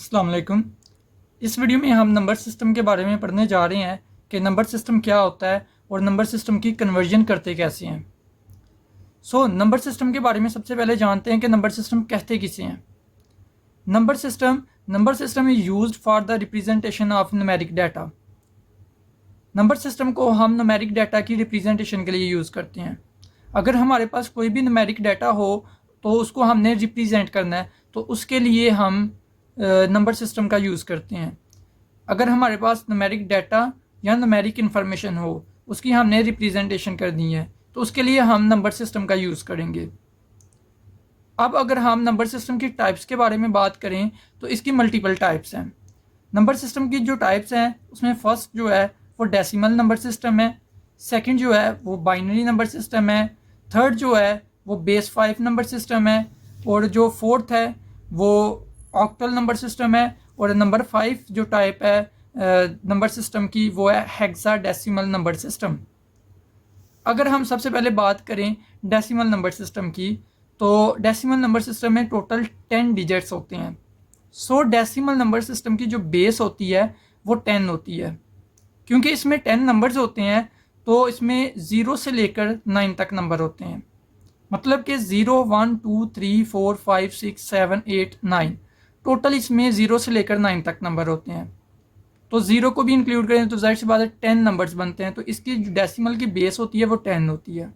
अस्सलाम वालेकुम। इस वीडियो में हम नंबर सिस्टम के बारे में पढ़ने जा रहे हैं कि नंबर सिस्टम क्या होता है और नंबर सिस्टम की कन्वर्जन करते कैसे हैं। नंबर सिस्टम के बारे में सबसे पहले जानते हैं कि नंबर सिस्टम कहते किसे हैं। Number system is used for the representation of numeric data. Number system को हम न्यूमेरिक डाटा की रिप्रेजेंटेशन के लिए यूज़ करते हैं। अगर हमारे पास कोई भी न्यूमेरिक डाटा हो तो उसको हमने रिप्रेजेंट करना है, तो उसके लिए हम नंबर सिस्टम का यूज़ करते हैं। अगर हमारे पास न्यूमेरिक डाटा या न्यूमेरिक इन्फॉर्मेशन हो, उसकी हमने रिप्रेजेंटेशन करनी है, तो उसके लिए हम नंबर सिस्टम का यूज़ करेंगे। अब अगर हम नंबर सिस्टम की टाइप्स के बारे में बात करें तो इसकी मल्टीपल टाइप्स हैं। नंबर सिस्टम की जो टाइप्स हैं उसमें फर्स्ट जो है वो डेसिमल नंबर सिस्टम है, सेकंड जो है वो बाइनरी नंबर सिस्टम है, थर्ड जो है वो बेस 5 नंबर सिस्टम है, और जो फोर्थ है वो ऑक्टल नंबर सिस्टम है, और नंबर 5 जो टाइप है नंबर सिस्टम की वो है हेक्साडेसिमल नंबर सिस्टम। अगर हम सबसे पहले बात करें डेसिमल नंबर सिस्टम की, तो डेसिमल नंबर सिस्टम में टोटल 10 डिजिट्स होते हैं। डेसिमल नंबर सिस्टम की जो बेस होती है वो 10 होती है। क्योंकि इसमें 10 नंबर्स होते हैं तो इसमें 0 से लेकर 9 तक नंबर होते हैं। मतलब कि 0 1 2 3 4 5 6 7 8 9 टोटल इसमें 0 से लेकर 9 तक नंबर होते हैं। तो 0 को भी इंक्लूड करें तो जाहिर सी बात है 10 नंबर्स बनते हैं। तो इसकी जो डेसिमल की बेस होती है वो 10 होती है।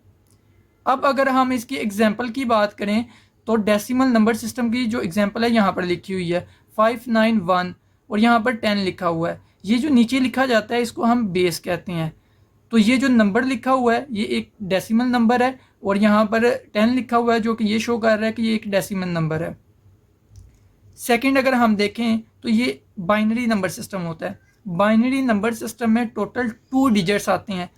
अब अगर हम इसकी एग्जाम्पल की बात करें तो डेसिमल नंबर सिस्टम की जो एग्जाम्पल है यहाँ पर लिखी हुई है 591, और यहाँ पर 10 लिखा हुआ है। ये जो नीचे लिखा जाता है इसको हम बेस कहते हैं। तो ये जो नंबर लिखा हुआ है ये एक डेसिमल नंबर है, और यहाँ पर 10 लिखा हुआ है जो कि ये शो कर रहा है कि ये एक डेसिमल नंबर है। सेकंड अगर हम देखें तो ये बाइनरी नंबर सिस्टम होता है। बाइनरी नंबर सिस्टम में टोटल 2 डिजिट्स आते हैं।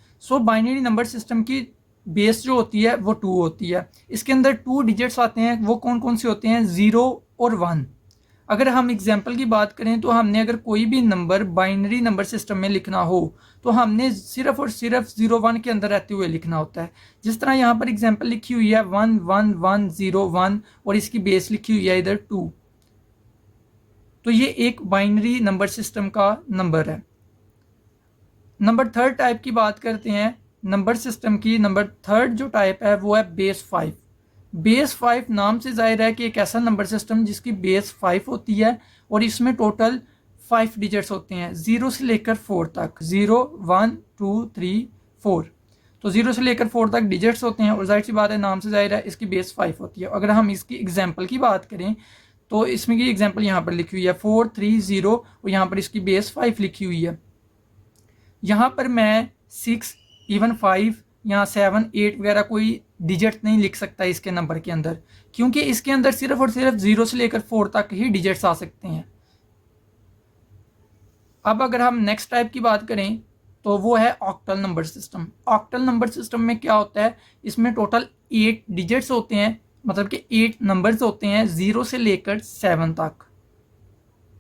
बाइनरी नंबर सिस्टम की बेस जो होती है वो 2 होती है। इसके अंदर 2 डिजिट्स आते हैं, वो कौन कौन से होते हैं? 0 और 1। अगर हम एग्जाम्पल की बात करें तो हमने अगर कोई भी नंबर बाइनरी नंबर सिस्टम में लिखना हो तो हमने सिर्फ और सिर्फ 0 1 के अंदर रहते हुए लिखना होता है। जिस तरह यहाँ पर एग्जाम्पल लिखी हुई है 1 1 1 0 1, और इसकी बेस लिखी हुई है इधर 2। तो ये एक बाइनरी नंबर सिस्टम का नंबर है। नंबर थर्ड टाइप की बात करते हैं नंबर सिस्टम की। नंबर थर्ड जो टाइप है वो है बेस 5। बेस 5 नाम से जाहिर है कि एक ऐसा नंबर सिस्टम जिसकी बेस 5 होती है, और इसमें टोटल 5 डिजिट्स होते हैं 0 से लेकर 4 तक। 0 1 2 3 4, तो 0 से लेकर 4 तक डिजिट्स होते हैं, और जाहिर सी बात है नाम से जाहिर है इसकी बेस 5 होती है। अगर हम इसकी एग्जाम्पल की बात करें तो इसमें की एग्जाम्पल यहाँ पर लिखी हुई है 4 3 0, और यहाँ पर इसकी बेस 5 लिखी हुई है। यहाँ पर मैं 6 इवन 5 या 7 8 वगैरह कोई डिजिट नहीं लिख सकता इसके नंबर के अंदर, क्योंकि इसके अंदर सिर्फ और सिर्फ 0 से लेकर 4 तक ही डिजिट्स आ सकते हैं। अब अगर हम नेक्स्ट टाइप की बात करें तो वो है octal number system. Octal number system में क्या होता है? इसमें टोटल 8 डिजिट्स होते हैं, मतलब कि 8 नंबर्स होते हैं 0 से लेकर 7 तक।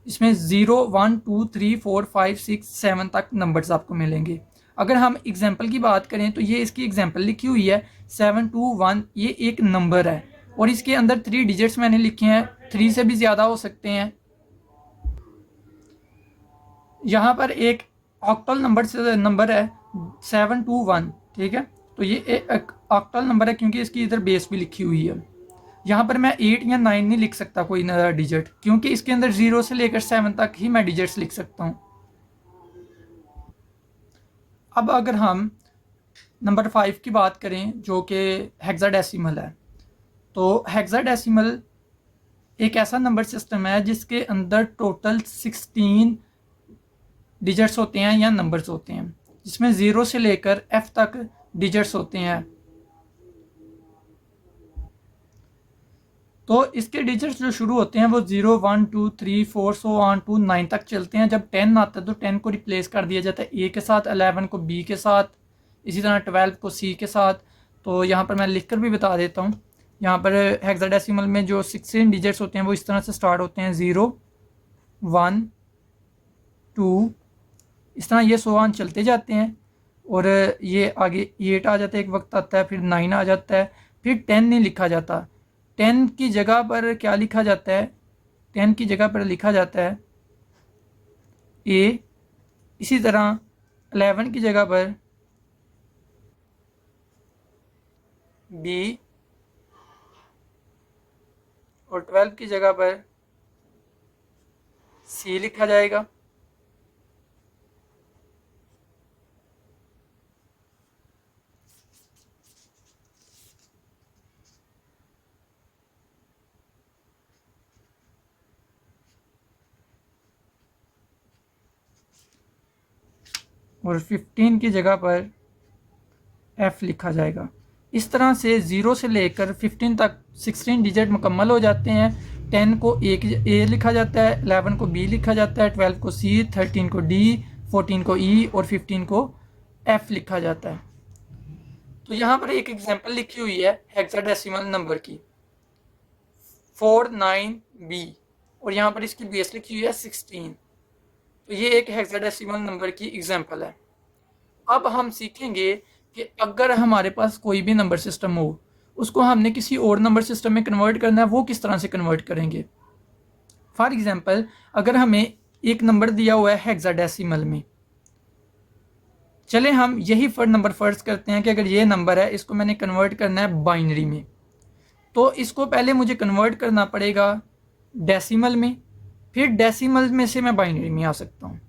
इसमें 0 1 2 3 4 5 6 7 तक नंबर्स आपको मिलेंगे। अगर हम एग्जाम्पल की बात करें तो ये इसकी एग्जाम्पल लिखी हुई है 7 2 1, ये एक नंबर है, और इसके अंदर 3 डिजिट्स मैंने लिखे हैं, 3 से भी ज़्यादा हो सकते हैं। यहाँ पर एक ऑक्टल नंबर है 721, ठीक है। तो ये एक ऑक्टल नंबर है क्योंकि इसकी इधर बेस भी लिखी हुई है। यहाँ पर मैं 8 या 9 नहीं लिख सकता कोई डिजिट, क्योंकि इसके अंदर 0 से लेकर 7 तक ही मैं डिजिट्स लिख सकता हूँ। अब अगर हम नंबर 5 की बात करें जो कि हेक्साडेसिमल है, तो हेक्साडेसिमल एक ऐसा नंबर सिस्टम है जिसके अंदर टोटल 16 डिजिट्स होते हैं या नंबर्स होते हैं, जिसमें 0 से लेकर F तक डिजिट्स होते हैं। तो इसके डिजिट्स जो शुरू होते हैं वो 0 1 2 3 4 सो ऑन टू 9 तक चलते हैं। जब 10 आता है तो 10 को रिप्लेस कर दिया जाता है A के साथ, 11 को B के साथ, इसी तरह 12 को C के साथ। तो यहाँ पर मैं लिख कर भी बता देता हूँ। यहाँ पर हेक्साडेसिमल में जो 16 डिजिट्स होते हैं वो इस तरह से स्टार्ट होते हैं 0 1 2, इस तरह ये सो ऑन चलते जाते हैं, और ये आगे 8 आ जाता है, एक वक्त आता है, फिर 9 आ जाता है, फिर 10 नहीं लिखा जाता। 10 की जगह पर क्या लिखा जाता है? 10 की जगह पर लिखा जाता है ए, इसी तरह 11 की जगह पर बी और 12 की जगह पर सी लिखा जाएगा। और 15 की जगह पर एफ लिखा जाएगा। इस तरह से 0 से लेकर 15 तक 16 डिजिट मुकम्मल हो जाते हैं। 10 को ए लिखा जाता है, 11 को बी लिखा जाता है, 12 को सी, 13 को डी, 14 को ई और 15 को एफ लिखा जाता है। तो यहाँ पर एक एग्जांपल लिखी हुई है हेक्साडेसिमल नंबर की 49B और यहाँ पर इसकी बेस लिखी हुई है 16। तो ये एक हेक्साडेसिमल नंबर की एग्जांपल है। अब हम सीखेंगे कि अगर हमारे पास कोई भी नंबर सिस्टम हो, उसको हमने किसी और नंबर सिस्टम में कन्वर्ट करना है, वो किस तरह से कन्वर्ट करेंगे। फॉर एग्जांपल, अगर हमें एक नंबर दिया हुआ है हेक्साडेसिमल में, चले हम यही नंबर फर्ज करते हैं कि अगर ये नंबर है, इसको मैंने कन्वर्ट करना है बाइनरी में, तो इसको पहले मुझे कन्वर्ट करना पड़ेगा डेसिमल में, फिर डेसिमल में से मैं बाइनरी में आ सकता हूँ।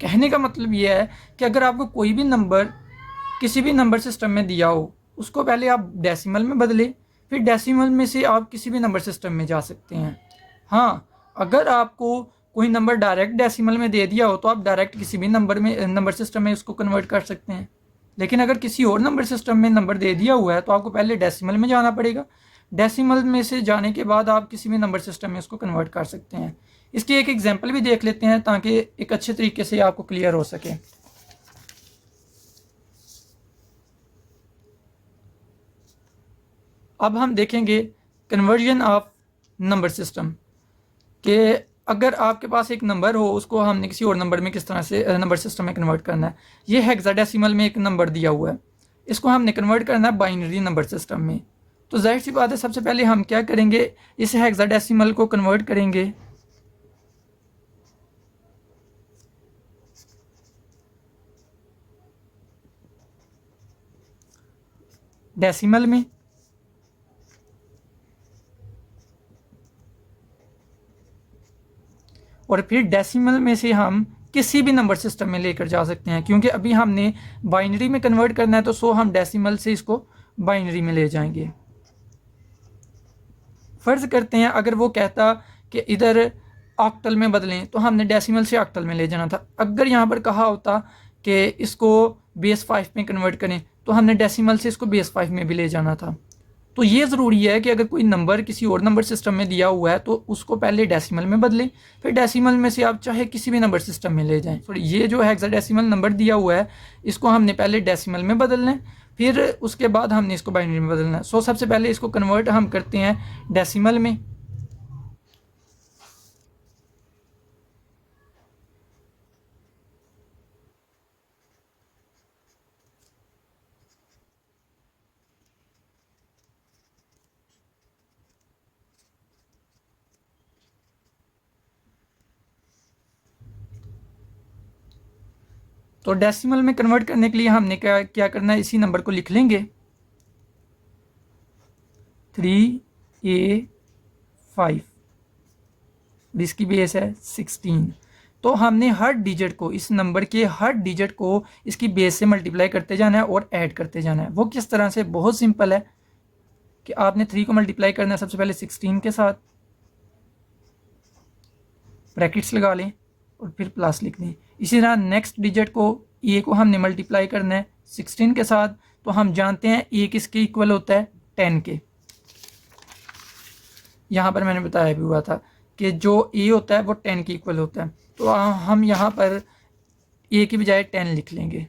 कहने का मतलब ये है कि अगर आपको कोई भी नंबर किसी भी नंबर सिस्टम में दिया हो, उसको पहले आप डेसिमल में बदले, फिर डेसिमल में से आप किसी भी नंबर सिस्टम में जा सकते हैं। हाँ, अगर आपको कोई नंबर डायरेक्ट डेसिमल में दे दिया हो तो आप डायरेक्ट किसी भी नंबर सिस्टम में उसको कन्वर्ट कर सकते हैं। लेकिन अगर किसी और नंबर सिस्टम में नंबर दे दिया हुआ है तो आपको पहले डेसिमल में जाना पड़ेगा। डेसिमल में से जाने के बाद आप किसी भी नंबर सिस्टम में उसको कन्वर्ट कर सकते हैं। इसकी एक एग्जांपल भी देख लेते हैं ताकि एक अच्छे तरीके से आपको क्लियर हो सके। अब हम देखेंगे कन्वर्जन ऑफ नंबर सिस्टम के अगर आपके पास एक नंबर हो, उसको हमने किसी और नंबर में किस तरह से नंबर सिस्टम में कन्वर्ट करना है। ये हेक्साडेसिमल में एक नंबर दिया हुआ है, इसको हमने कन्वर्ट करना है बाइनरी नंबर सिस्टम में। तो जाहिर सी बात है, सबसे पहले हम क्या करेंगे, इस हेक्साडेसिमल को कन्वर्ट करेंगे डेसिमल में, और फिर डेसिमल में से हम किसी भी नंबर सिस्टम में लेकर जा सकते हैं। क्योंकि अभी हमने बाइनरी में कन्वर्ट करना है, तो सो हम डेसिमल से इसको बाइनरी में ले जाएंगे। फ़र्ज़ करते हैं अगर वो कहता कि इधर ऑक्टल में बदलें, तो हमने डेसिमल से ऑक्टल में ले जाना था। अगर यहाँ पर कहा होता कि इसको बेस 5 में कन्वर्ट करें, तो हमने डेसिमल से इसको बेस 5 में भी ले जाना था। तो ये ज़रूरी है कि अगर कोई नंबर किसी और नंबर सिस्टम में दिया हुआ है तो उसको पहले डेसिमल में बदलें, फिर डेसिमल में से आप चाहे किसी भी नंबर सिस्टम में ले जाएं। सॉरी, ये जो हेक्साडेसिमल नंबर दिया हुआ है, इसको हमने पहले डेसिमल में बदलना है, फिर उसके बाद हमने इसको बाइनरी में बदलना है। सो सबसे पहले इसको कन्वर्ट हम करते हैं डेसिमल में। तो डेसिमल में कन्वर्ट करने के लिए हमने क्या करना है, इसी नंबर को लिख लेंगे 3A5, इसकी बेस है 16। तो हमने हर डिजिट को, इस नंबर के हर डिजिट को इसकी बेस से मल्टीप्लाई करते जाना है और ऐड करते जाना है। वो किस तरह से, बहुत सिंपल है कि आपने 3 को मल्टीप्लाई करना है सबसे पहले 16 के साथ, ब्रैकेट्स लगा लें और फिर प्लस लिख दें। इसी तरह नेक्स्ट डिजिट को, ए को हमने मल्टीप्लाई करना है 16 के साथ। तो हम जानते हैं ए किसके इक्वल होता है, 10 के। यहाँ पर मैंने बताया भी हुआ था कि जो ए होता है वो 10 के इक्वल होता है। तो हम यहाँ पर ए की बजाय 10 लिख लेंगे,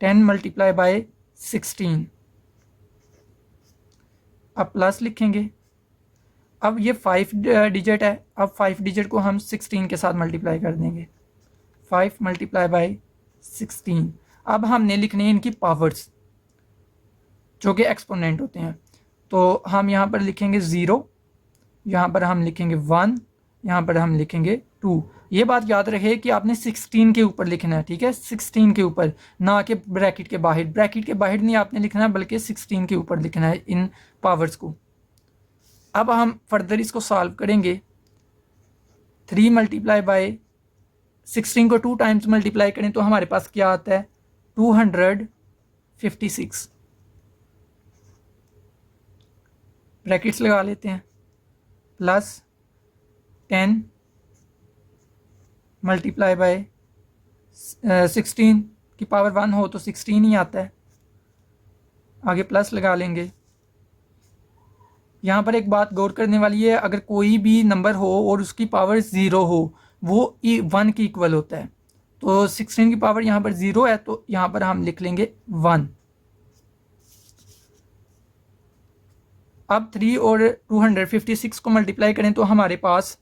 10 मल्टीप्लाई बाय 16। अब प्लस लिखेंगे। अब ये 5 डिजिट है, अब 5 डिजिट को हम 16 के साथ मल्टीप्लाई कर देंगे, 5 मल्टीप्लाई बाय 16। अब हमने लिखने हैं इनकी पावर्स, जो कि एक्सपोनेंट होते हैं। तो हम यहाँ पर लिखेंगे 0, यहाँ पर हम लिखेंगे 1, यहाँ पर हम लिखेंगे 2। ये बात याद रहे कि आपने 16 के ऊपर लिखना है, ठीक है, 16 के ऊपर, ना कि ब्रैकेट के बाहर। ब्रैकेट के बाहर नहीं आपने लिखना है, बल्कि 16 के ऊपर लिखना है इन पावर्स को। अब हम फर्दर इसको सॉल्व करेंगे। 3 मल्टीप्लाई बाय 16 को 2 टाइम्स मल्टीप्लाई करें तो हमारे पास क्या आता है, 256। ब्रैकेट्स लगा लेते हैं, प्लस 10 मल्टीप्लाई बाय 16 की पावर 1 हो तो 16 ही आता है, आगे प्लस लगा लेंगे। यहाँ पर एक बात गौर करने वाली है, अगर कोई भी नंबर हो और उसकी पावर 0 हो, वो 1 की इक्वल होता है। तो 16 की पावर यहाँ पर 0 है, तो यहाँ पर हम लिख लेंगे 1। अब 3 और 256 को मल्टीप्लाई करें तो हमारे पास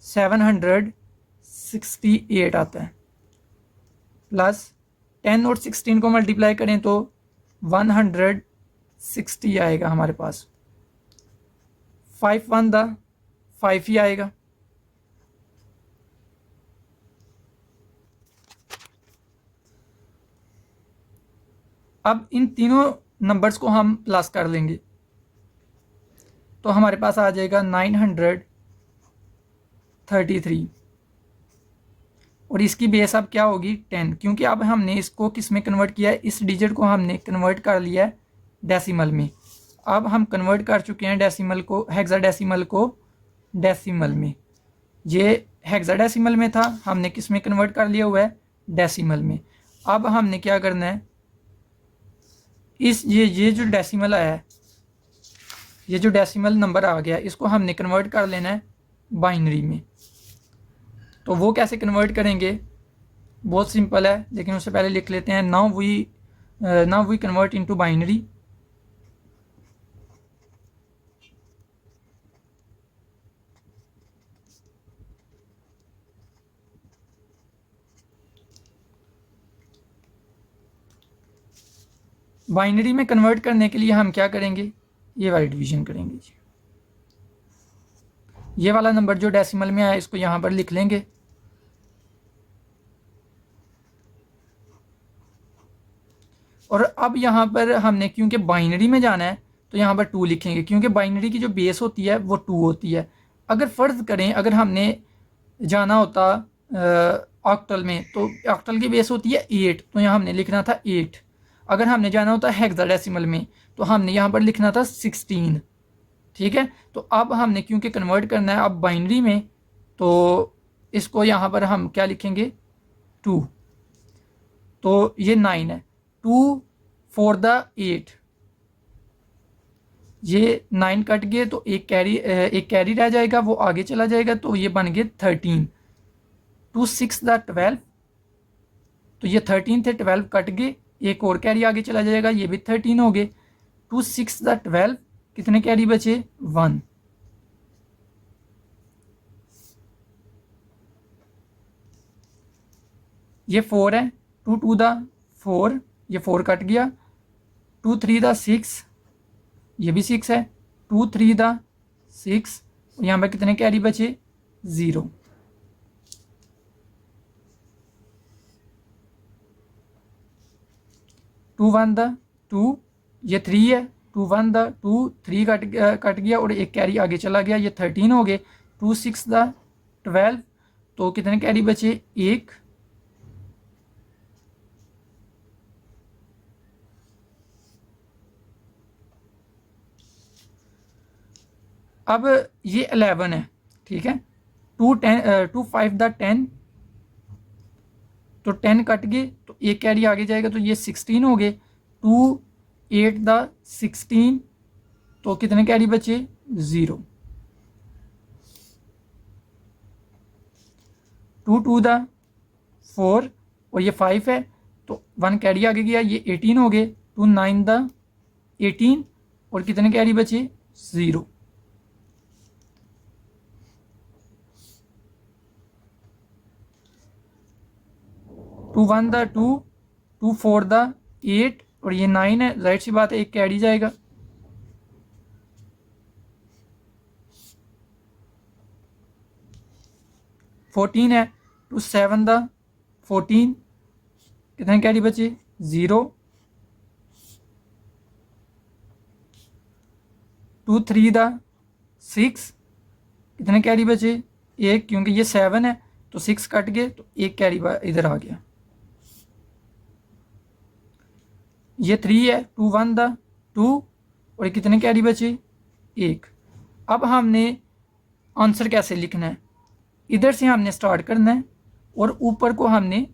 768 आता है, प्लस 10 और 16 को मल्टीप्लाई करें तो 160 आएगा हमारे पास। 5 1 दा 5 ही आएगा। अब इन तीनों नंबर्स को हम प्लस कर लेंगे तो हमारे पास आ जाएगा 933, और इसकी बेस अब क्या होगी, 10, क्योंकि अब हमने इसको किस में कन्वर्ट किया है, इस डिजिट को हमने कन्वर्ट कर लिया है डेसिमल में। अब हम कन्वर्ट कर चुके हैं डेसिमल को, हेक्साडेसिमल को डेसिमल में। ये हेक्साडेसिमल में था, हमने किस में कन्वर्ट कर लिया हुआ है, डेसिमल में। अब हमने क्या करना है, इस ये जो डेसिमल आया है, ये जो डेसिमल नंबर आ गया, इसको हमने कन्वर्ट कर लेना है बाइनरी में। तो वो कैसे कन्वर्ट करेंगे, बहुत सिंपल है, लेकिन उससे पहले लिख लेते हैं। Now we convert into binary. Binary में कन्वर्ट करने के लिए हम क्या करेंगे, ये वाली डिवीजन करेंगे जी। ये वाला नंबर जो डेसिमल में आया इसको यहाँ पर लिख लेंगे, और अब यहाँ पर हमने क्योंकि बाइनरी में जाना है तो यहाँ पर 2 लिखेंगे, क्योंकि बाइनरी की जो बेस होती है वो 2 होती है। अगर फ़र्ज़ करें अगर हमने जाना होता ऑक्टल में, तो ऑक्टल की बेस होती है 8, तो यहाँ हमने लिखना था 8। अगर हमने जाना होता हेक्साडेसिमल में तो हमने यहाँ पर लिखना था 16, ठीक है। तो अब हमने क्योंकि कन्वर्ट करना है अब बाइनरी में, तो इसको यहाँ पर हम क्या लिखेंगे, 2। तो ये 9 है, 2 4 द 8, ये 9 कट गए तो एक कैरी रह जाएगा, वो आगे चला जाएगा, तो ये बन गए 13। 2 6 द 12, तो ये 13 थे, 12 कट गए, एक और कैरी आगे चला जाएगा, ये भी 13 हो गए। 2 6 द 12, कितने कैरी बचे, 1। ये 4 है, 2 2 द 4, ये 4 कट गया। 2 3 द 6, ये भी 6 है। 2 3 द 6, यहाँ पर कितने कैरी बचे, 0। 2 1 द 2, ये 3 है। 2 1 द 2, 3 कट गया और एक कैरी आगे चला गया, ये 13 हो गए। 2 6 द 12, तो कितने कैरी बचे, 1। अब ये 11 है, ठीक है। 2 5 द 10, तो 10 कट गए तो एक कैरी आगे जाएगा, तो ये 16 हो गए। 2 8 द 16, तो कितने कैरी बचे, 0। 2 2 द 4, और ये 5 है, तो 1 कैरी आगे गया, ये 18 हो गए। 2 9 द 18, और कितने कैरी बचे, 0। 2 1 द 2, 2 4 द 8, और ये 9 है, जाहिर सी बात है एक कैरी जाएगा। 14 है, टू 7 दा 14, कितने कैरी बचे 0, टू 3 दा 6, कितने कैरी बचे 1, क्योंकि ये 7 है तो 6 कट गए तो 1 कैरी इधर आ गया। ये 3 है, टू 1 दा 2, और कितने कैरी बचे 1। अब हमने आंसर कैसे लिखना है, इधर से हमने स्टार्ट करना है और ऊपर को हमने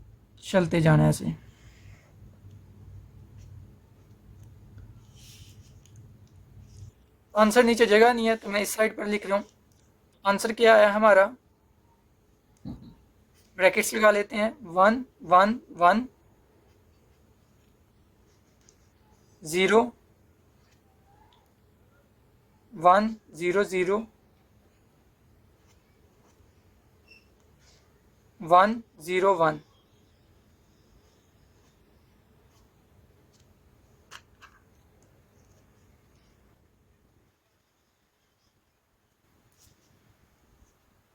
चलते जाना है ऐसे। आंसर नीचे जगह नहीं है तो मैं इस साइड पर लिख रहा हूँ। आंसर क्या है हमारा, ब्रैकेट्स लगा लेते हैं, 1 1 1 0 1 0 0 1 0 1।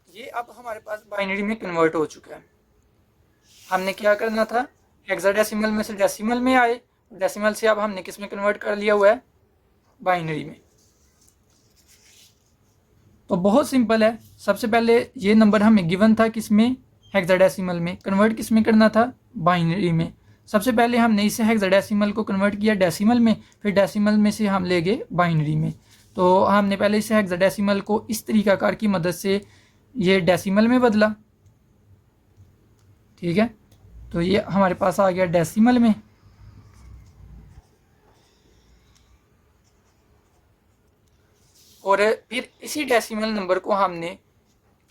ये अब हमारे पास बाइनरी में कन्वर्ट हो चुका है। हमने क्या करना था, हेक्साडेसिमल में से डेसिमल में आए, डेसिमल से अब हमने किस में कन्वर्ट कर लिया हुआ है, बाइनरी में। तो बहुत सिंपल है। सबसे पहले ये नंबर हमें गिवन था किस में, हेक्साडेसिमल में, कन्वर्ट किस में करना था, बाइनरी में। सबसे पहले हमने इसे हेक्साडेसिमल को कन्वर्ट किया डेसिमल में, फिर डेसिमल में से हम ले गए बाइनरी में। तो हमने पहले इसे हेक्साडेसिमल को इस तरीकाकार की मदद से ये डेसिमल में बदला, ठीक है। तो ये हमारे पास आ गया डेसिमल में, और फिर इसी डेसिमल नंबर को हमने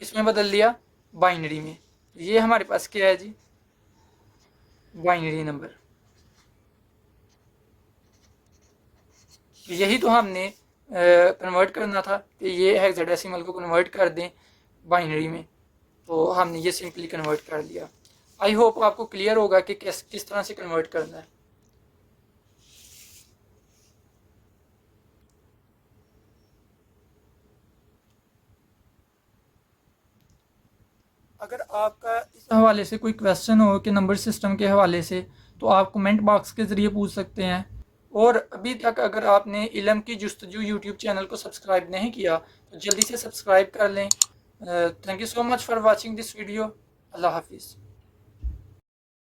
इसमें बदल दिया बाइनरी में। ये हमारे पास क्या है जी, बाइनरी नंबर। यही तो हमने कन्वर्ट करना था कि ये हेक्साडेसिमल को कन्वर्ट कर दें बाइनरी में, तो हमने ये सिंपली कन्वर्ट कर दिया। आई होप आपको क्लियर होगा कि किस तरह से कन्वर्ट करना है। अगर आपका इस हवाले से कोई क्वेश्चन हो कि नंबर सिस्टम के हवाले से, तो आप कमेंट बॉक्स के ज़रिए पूछ सकते हैं। और अभी तक अगर आपने इल्म की जुस्तजू यूट्यूब चैनल को सब्सक्राइब नहीं किया तो जल्दी से सब्सक्राइब कर लें। Thank you so much for watching this video. अल्लाह हाफिज़।